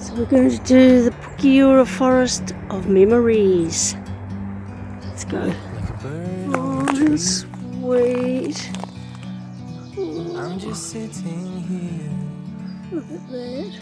So we're going to do the Pukeora Forest of Memories. Let's go. Oh, how sweet. I'm just sitting here. Look at that.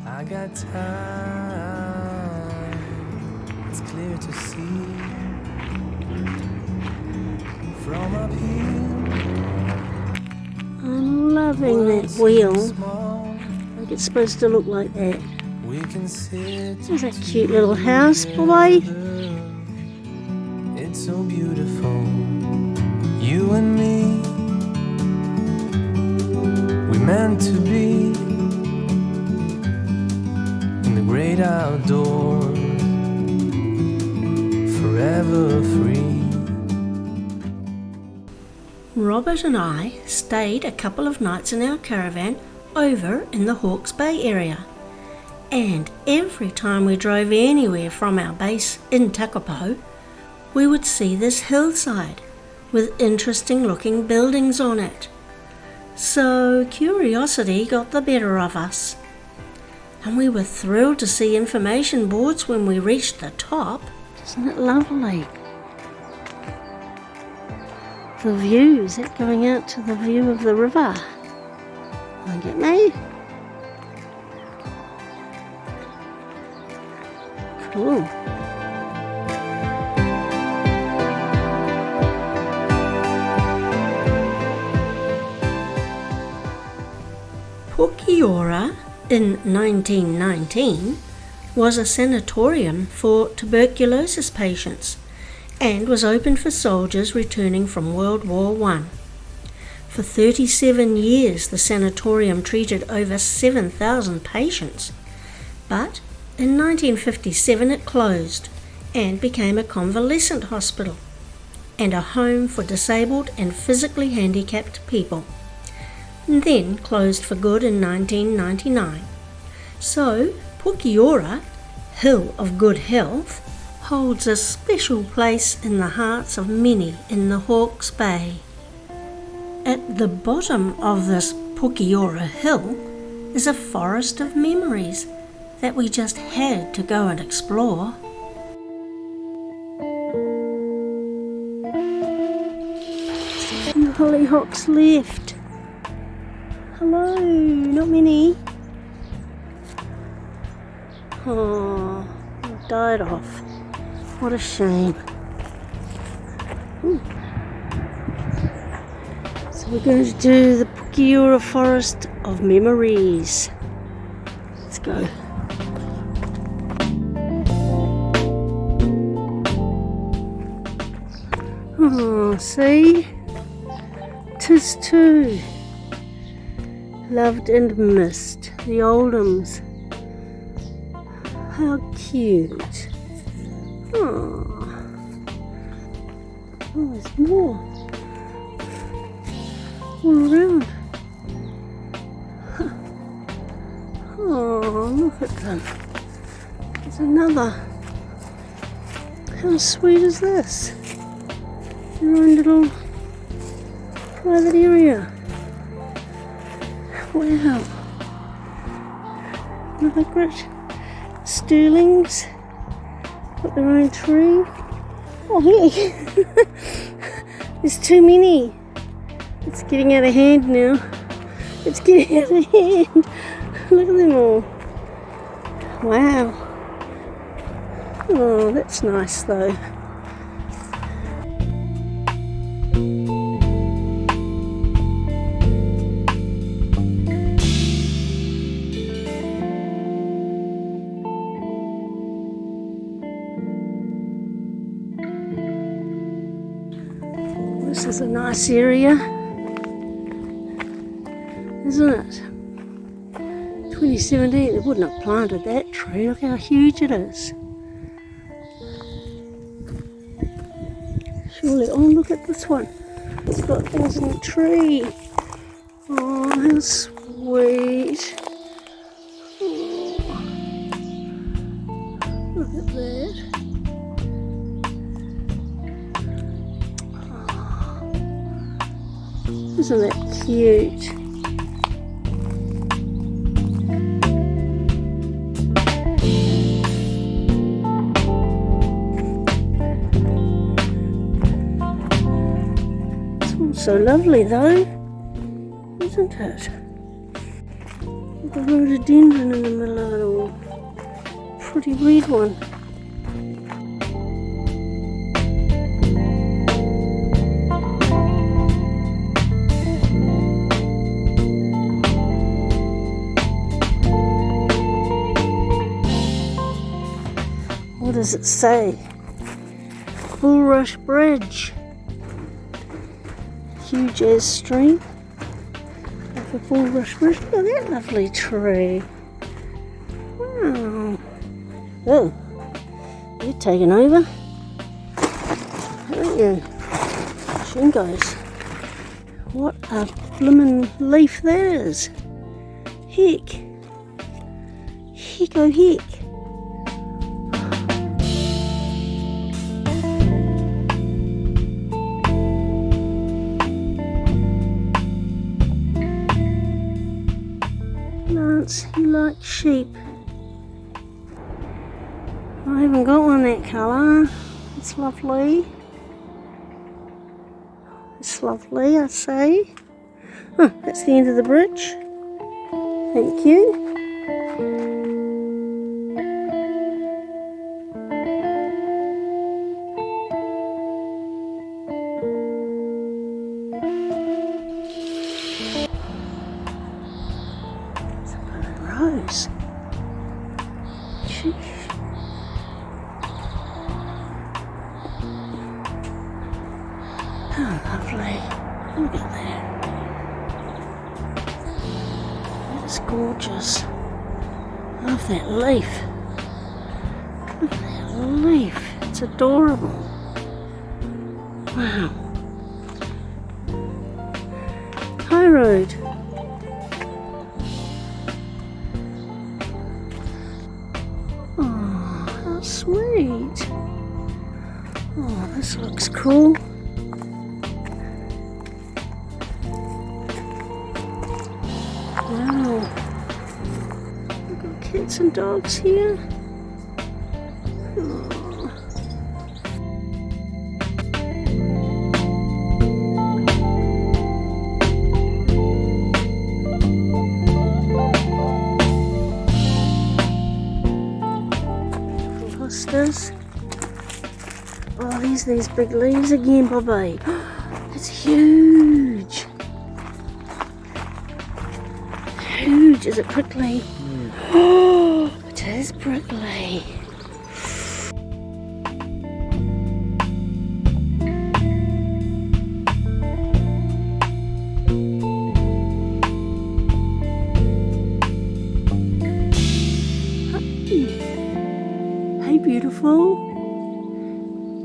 I got time. It's clear to see from up here. I'm loving that wheel. Like it's supposed to look like that. We can sit. There's a cute little house, boy. It's so beautiful. You and me. We meant to be in the great outdoors, forever free. Robert and I stayed a couple of nights in our caravan over in the Hawke's Bay area. And every time we drove anywhere from our base in Takapo, we would see this hillside with interesting looking buildings on it. So curiosity got the better of us. And we were thrilled to see information boards when we reached the top. Isn't it lovely? The view, is that going out to the view of the river? Look at me. Cool. Pukeora in 1919 was a sanatorium for tuberculosis patients and was open for soldiers returning from World War I. For 37 years the sanatorium treated over 7,000 patients, but in 1957 it closed and became a convalescent hospital and a home for disabled and physically handicapped people, and then closed for good in 1999. So Pukeora, Hill of Good Health, holds a special place in the hearts of many in the Hawke's Bay. At the bottom of this Pukeora Hill is a forest of memories that we just had to go and explore. The hollyhocks left. Hello, not many. Oh, it died off. What a shame. Ooh. So we're going to do the Pukeora Forest of Memories. Let's go. Oh, see? 'Tis too. Loved and missed. The Oldhams. How cute. Oh, there's more. All around. Oh, look at them. There's another. How sweet is this? Their own little private area. Wow. Another great Sterlings. Got their own tree. Oh heck. There's too many. It's getting out of hand now. It's getting out of hand. Look at them all. Wow. Oh, that's nice though. This is a nice area, isn't it? 2017, they wouldn't have planted that tree. Look how huge it is. Surely, oh look at this one. It's got things in the tree. Oh, how sweet. Oh, look at that. Isn't that cute? so lovely though, isn't it? The rhododendron in the middle of it all. Pretty red one. What does it say? Bulrush Bridge. Huge as stream. Like a bulrush bridge. Look at that lovely tree. Wow. Oh, you're taking over, haven't you? Shingos. What a bloomin' leaf that is. Heck. Heck oh heck. Lance, you like sheep. I haven't got one that colour. It's lovely. It's lovely, I say. Oh, that's the end of the bridge. Thank you. It's a blooming rose. Sheesh. Oh, lovely. Look at that. That is gorgeous. Love that leaf. Look at that leaf. It's adorable. Wow. High road. Oh, how sweet. Oh, this looks cool. Wow, we've got cats and dogs here. Oh. Hostas. Oh, there's these big leaves again, Bobby. It's huge. Huge. Is it prickly? Oh, it is prickly. Hey, beautiful.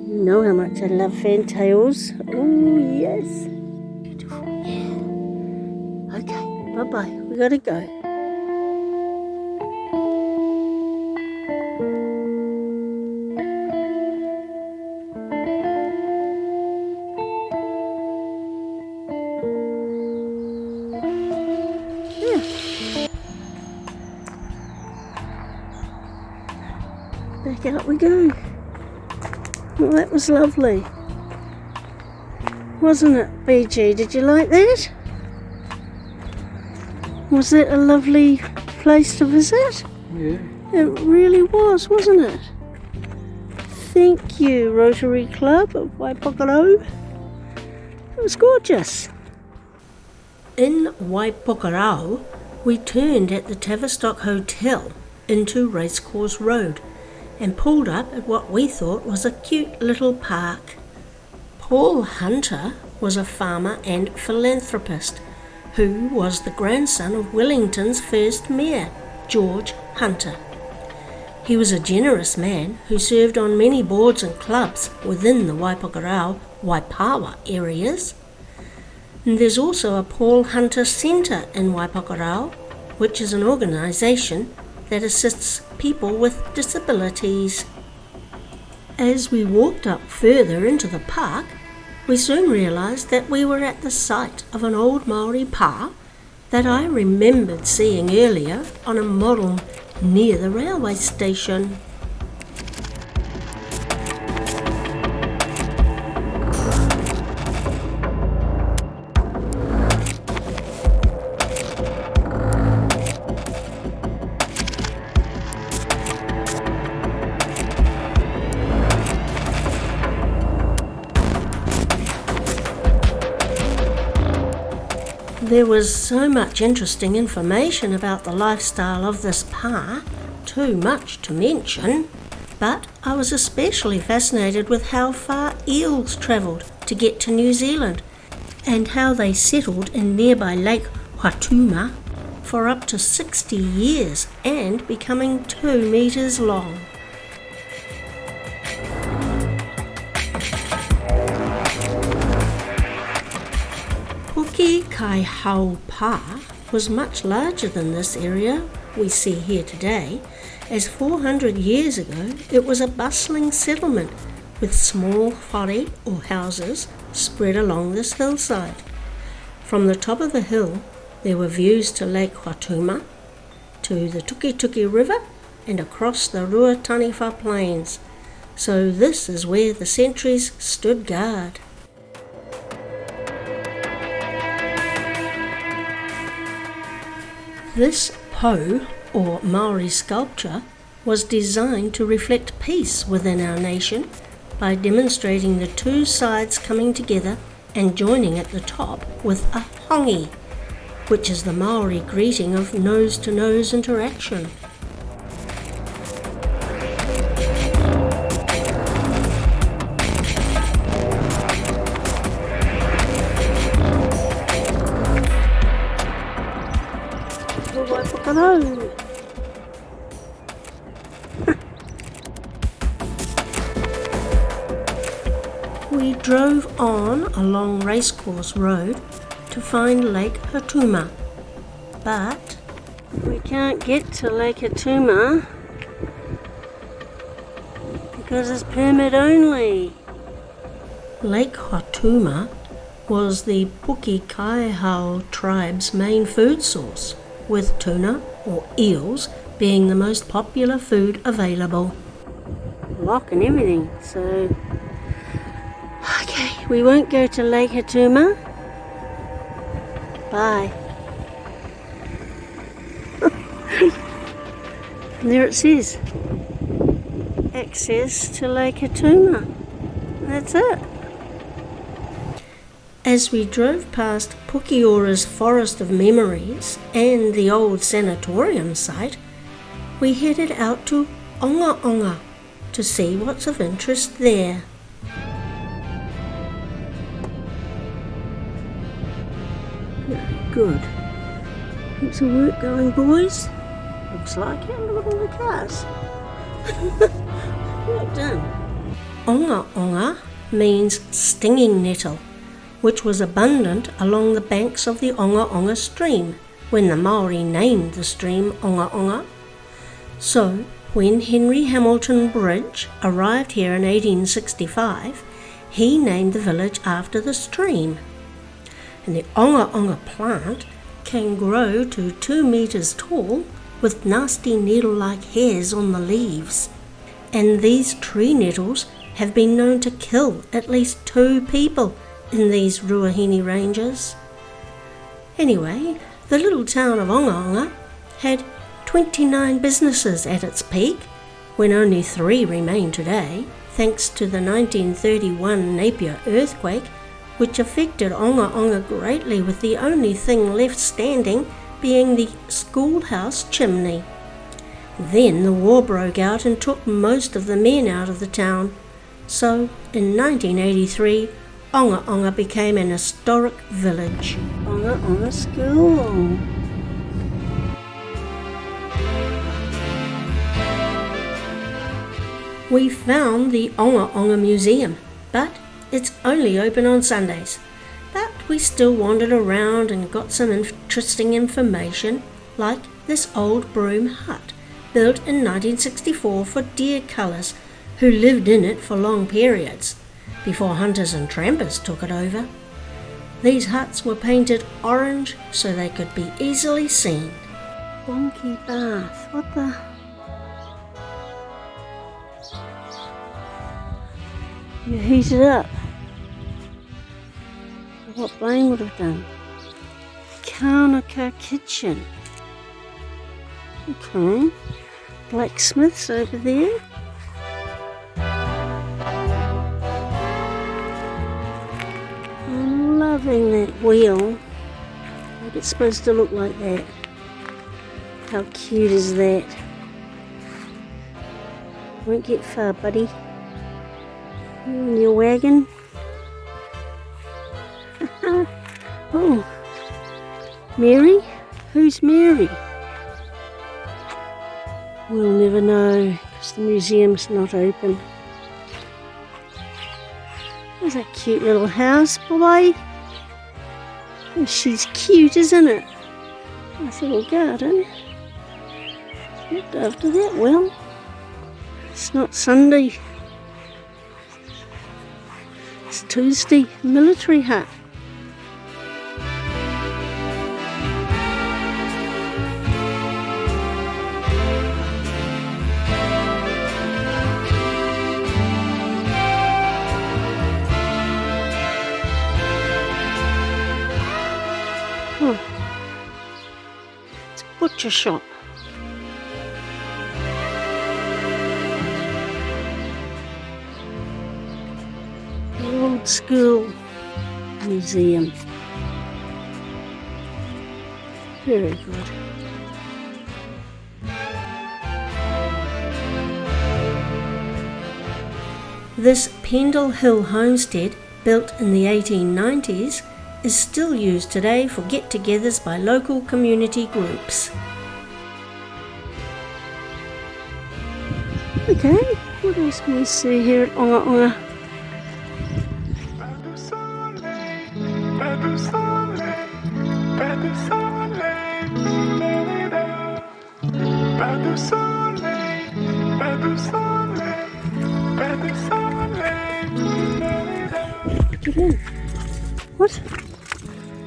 You know how much I love fantails. Oh, yes. Beautiful, yeah. Okay, bye-bye. We gotta go. Back out we go. Well, that was lovely. Wasn't it, BG? Did you like that? Was it a lovely place to visit? Yeah. It really was, wasn't it? Thank you, Rotary Club of Waipukurau. It was gorgeous. In Waipukurau, we turned at the Tavistock Hotel into Racecourse Road and pulled up at what we thought was a cute little park. Paul Hunter was a farmer and philanthropist who was the grandson of Wellington's first mayor, George Hunter. He was a generous man who served on many boards and clubs within the Waipukurau, Waipawa areas. And there's also a Paul Hunter Centre in Waipukurau, which is an organisation that assists people with disabilities. As we walked up further into the park, we soon realised that we were at the site of an old Māori pa that I remembered seeing earlier on a model near the railway station. There was so much interesting information about the lifestyle of this pa, too much to mention, but I was especially fascinated with how far eels travelled to get to New Zealand and how they settled in nearby Lake Whatuma for up to 60 years and becoming 2 metres long. Pukekaihau Pa was much larger than this area we see here today, as 400 years ago it was a bustling settlement with small whare or houses spread along this hillside. From the top of the hill there were views to Lake Whatuma, to the Tukituki River and across the Ruataniwha Plains, so this is where the sentries stood guard. This po, or Maori sculpture, was designed to reflect peace within our nation by demonstrating the two sides coming together and joining at the top with a hongi, which is the Maori greeting of nose-to-nose interaction. Waipukurau. We drove on along Racecourse Road to find Lake Hatuma, but we can't get to Lake Hatuma because it's permit only. Lake Hatuma was the Pukekaihau tribe's main food source, with tuna or eels being the most popular food available. Lock and everything, so okay, we won't go to Lake Hatuma. Bye. And there it says, access to Lake Hatuma. That's it. As we drove past Pukeora's Forest of Memories and the old sanatorium site, we headed out to OngaOnga to see what's of interest there. Good. Heaps of work going, boys. Looks like it. Look at all the cars. Well done. OngaOnga means stinging nettle, which was abundant along the banks of the OngaOnga stream when the Maori named the stream OngaOnga. So, when Henry Hamilton Bridge arrived here in 1865, he named the village after the stream. And the OngaOnga plant can grow to 2 meters tall with nasty needle-like hairs on the leaves. And these tree nettles have been known to kill at least 2 people in these Ruahine ranges. Anyway, the little town of OngaOnga had 29 businesses at its peak, when only 3 remain today, thanks to the 1931 Napier earthquake, which affected OngaOnga greatly, with the only thing left standing being the schoolhouse chimney. Then the war broke out and took most of the men out of the town, so in 1983 OngaOnga became an historic village. OngaOnga School. We found the OngaOnga Museum, but it's only open on Sundays. But we still wandered around and got some interesting information, like this old broom hut, built in 1964 for deer cullers who lived in it for long periods, before hunters and trampers took it over. These huts were painted orange so they could be easily seen. Wonky bath, what the... You heat it up. What Blaine would have done. Kaunaka kitchen. Okay. Blacksmiths over there. I'm loving that wheel. I think it's supposed to look like that. How cute is that? Won't get far, buddy. You in your wagon? Oh, Mary? Who's Mary? We'll never know because the museum's not open. There's a cute little house, boy. Oh, she's cute, isn't it? Nice little garden. Looked after that well. It's not Sunday. It's Tuesday. Military hut. Oh, it's a butcher shop. Old school museum. Very good. This Pendle Hill homestead, built in the 1890s, is still used today for get-togethers by local community groups. Okay, what else can we see here at OngaOnga? Get in. What?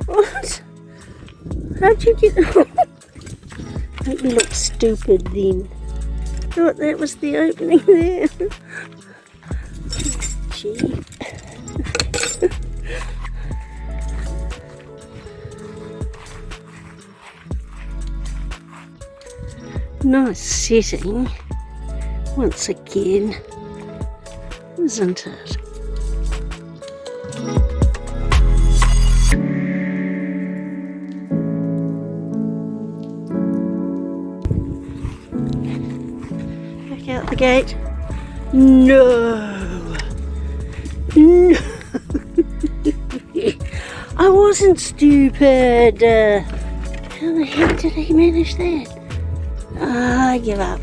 What? How'd you get... Make me look stupid then. Thought that was the opening there. Gee. Nice setting, once again, isn't it? Back out the gate. No! No! I wasn't stupid! How the heck did he manage that? I give up.